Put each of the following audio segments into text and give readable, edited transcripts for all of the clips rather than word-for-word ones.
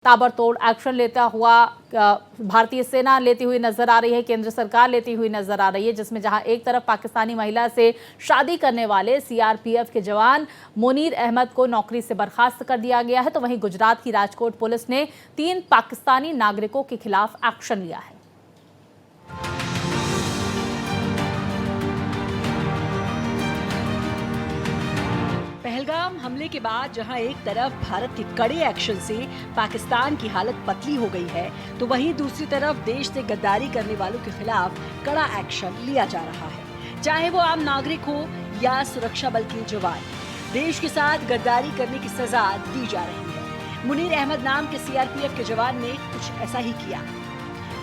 ताबड़तोड़ एक्शन लेता हुआ भारतीय सेना लेती हुई नजर आ रही है, केंद्र सरकार लेती हुई नजर आ रही है, जिसमें जहां एक तरफ पाकिस्तानी महिला से शादी करने वाले सीआरपीएफ के जवान मुनीर अहमद को नौकरी से बर्खास्त कर दिया गया है, तो वहीं गुजरात की राजकोट पुलिस ने 3 पाकिस्तानी नागरिकों के खिलाफ एक्शन लिया है। पहलगाम हमले के बाद जहां एक तरफ भारत के कड़े एक्शन से पाकिस्तान की हालत पतली हो गई है, तो वहीं दूसरी तरफ देश से गद्दारी करने वालों के खिलाफ कड़ा एक्शन लिया जा रहा है। चाहे वो आम नागरिक हो या सुरक्षा बल के जवान, देश के साथ गद्दारी करने की सजा दी जा रही है। मुनीर अहमद नाम के सीआरपीएफ के जवान ने कुछ ऐसा ही किया,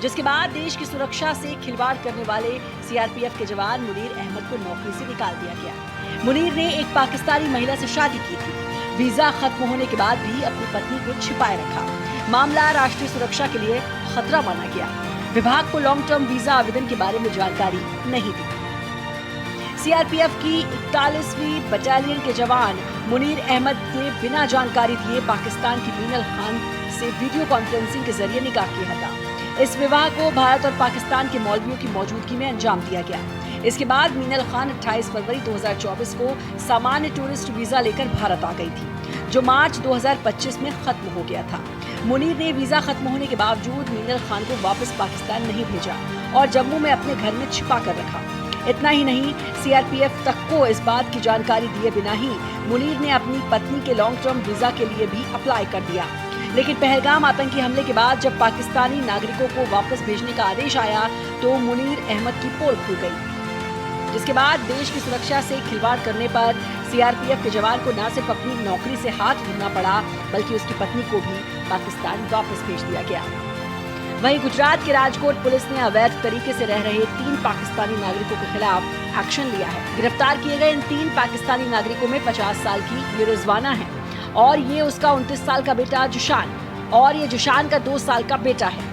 जिसके बाद देश की सुरक्षा से खिलवाड़ करने वाले सीआरपीएफ के जवान मुनीर अहमद को नौकरी से निकाल दिया गया। मुनीर ने एक पाकिस्तानी महिला से शादी की थी। वीजा खत्म होने के बाद भी अपनी पत्नी को छिपाए रखा। मामला राष्ट्रीय सुरक्षा के लिए खतरा माना गया। विभाग को लॉन्ग टर्म वीजा आवेदन के बारे में जानकारी नहीं दी। सीआरपीएफ की 41वीं बटालियन के जवान मुनीर अहमद ने बिना जानकारी दिए पाकिस्तान की मीनल खान से वीडियो कॉन्फ्रेंसिंग के जरिए निकाह किया था। इस विवाह को भारत और पाकिस्तान के मौलवियों की मौजूदगी में अंजाम दिया गया। इसके बाद मीनल खान 28 फरवरी 2024 को सामान्य टूरिस्ट वीजा लेकर भारत आ गई थी, जो मार्च 2025 में खत्म हो गया था। मुनीर ने वीजा खत्म होने के बावजूद मीनल खान को वापस पाकिस्तान नहीं भेजा और जम्मू में अपने घर में छिपा कर रखा। इतना ही नहीं, सीआरपीएफ तक को इस बात की जानकारी दिए बिना ही मुनीर ने अपनी पत्नी के लॉन्ग टर्म वीजा के लिए भी अप्लाई कर दिया। लेकिन पहलगाम आतंकी हमले के बाद जब पाकिस्तानी नागरिकों को वापस भेजने का आदेश आया, तो मुनीर अहमद की पोल खुल गई, जिसके बाद देश की सुरक्षा से खिलवाड़ करने पर सीआरपीएफ के जवान को न सिर्फ अपनी नौकरी से हाथ धोना पड़ा, बल्कि उसकी पत्नी को भी पाकिस्तान वापस भेज दिया गया। वहीं गुजरात के राजकोट पुलिस ने अवैध तरीके से रह रहे 3 पाकिस्तानी नागरिकों के खिलाफ एक्शन लिया है। गिरफ्तार किए गए इन 3 पाकिस्तानी नागरिकों में 50 साल की ये रिजवाना है और ये उसका 29 साल का बेटा जुशान और ये जुशान का 2 साल का बेटा है।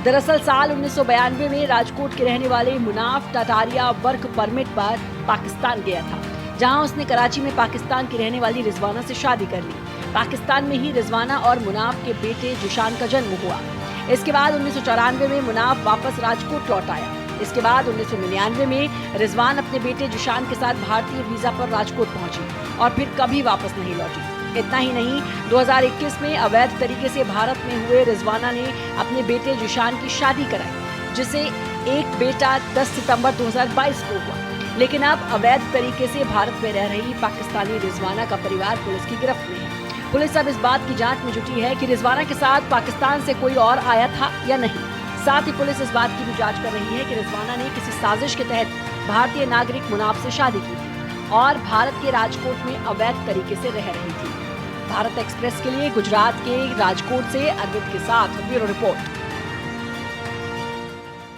दरअसल साल 1992 में राजकोट के रहने वाले मुनाफ टाटारिया वर्क परमिट पर पाकिस्तान गया था, जहां उसने कराची में पाकिस्तान की रहने वाली रिजवाना से शादी कर ली। पाकिस्तान में ही रिजवाना और मुनाफ के बेटे जुशान का जन्म हुआ। इसके बाद 1994 में मुनाफ वापस राजकोट लौट आया। इसके बाद 1999 में रिजवान अपने बेटे जुशान के साथ भारतीय वीजा पर राजकोट पहुंची और फिर कभी वापस नहीं लौटी। इतना ही नहीं, 2021 में अवैध तरीके से भारत में हुए रिजवाना ने अपने बेटे जुशान की शादी कराई, जिसे एक बेटा 10 सितंबर 2022 को हुआ। लेकिन अब अवैध तरीके से भारत में रह रही पाकिस्तानी रिजवाना का परिवार पुलिस की गिरफ्त में है। पुलिस अब इस बात की जांच में जुटी है कि रिजवाना के साथ पाकिस्तान से कोई और आया था या नहीं। साथ ही पुलिस इस बात की भी जांच कर रही है कि रिजवाना ने किसी साजिश के तहत भारतीय नागरिक मुनाफ से शादी की थी और भारत के राजकोट में अवैध तरीके से रह रही थी। भारत एक्सप्रेस के लिए गुजरात के राजकोट से अरविंद के साथ ब्यूरो रिपोर्ट।